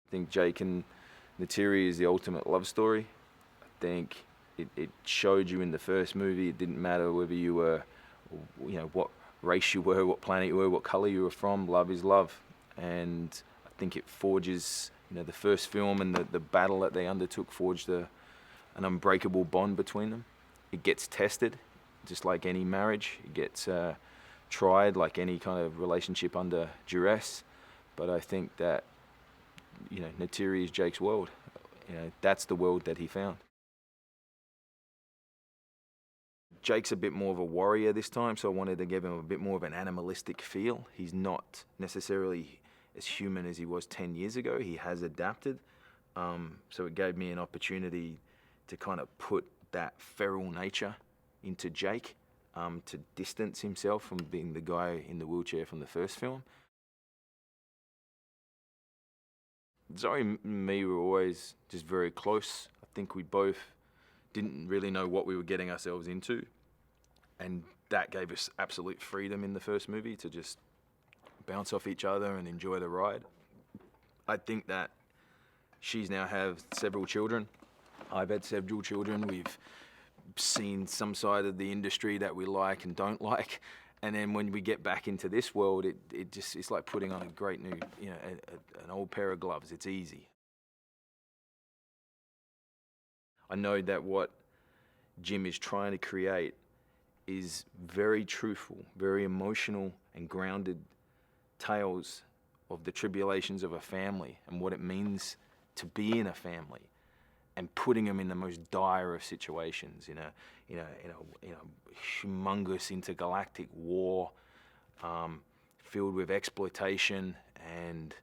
I think Jake and Natiri is the ultimate love story. I think it showed you in the first movie. It didn't matter whether you were, what race you were, what planet you were, what color you were from. Love is love, and I think it forges. The first film and the battle that they undertook forged an unbreakable bond between them. It gets tested, just like any marriage. It gets tried like any kind of relationship under duress. But I think that Natiri is Jake's world. That's the world that he found. Jake's a bit more of a warrior this time, so I wanted to give him a bit more of an animalistic feel. He's not necessarily as human as he was 10 years ago. He has adapted. So it gave me an opportunity to kind of put that feral nature into Jake, to distance himself from being the guy in the wheelchair from the first film. Zoe and me were always just very close. I think we both didn't really know what we were getting ourselves into, and that gave us absolute freedom in the first movie to just bounce off each other and enjoy the ride. I think that she's now have several children. I've had several children. We've seen some side of the industry that we like and don't like. And then when we get back into this world, it's like putting on a great new, an old pair of gloves. It's easy. I know that what Jim is trying to create is very truthful, very emotional and grounded tales of the tribulations of a family and what it means to be in a family, and putting them in the most dire of situations, in a humongous intergalactic war, filled with exploitation and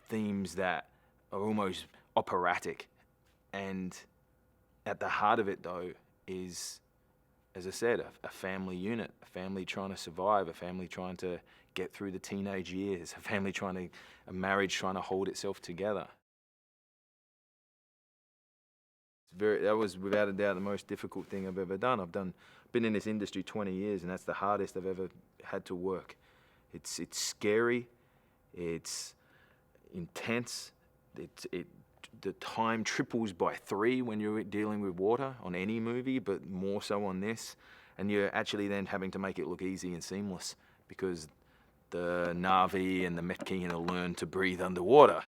themes that are almost operatic. And at the heart of it, though, is, as I said, a family unit, a family trying to survive, a family trying to get through the teenage years, a marriage trying to hold itself together. That was without a doubt the most difficult thing I've ever done. I've been in this industry 20 years, and that's the hardest I've ever had to work. It's scary, it's intense, the time triples by 3 when you're dealing with water on any movie, but more so on this. And you're actually then having to make it look easy and seamless because the Na'vi and the Metkina learn to breathe underwater.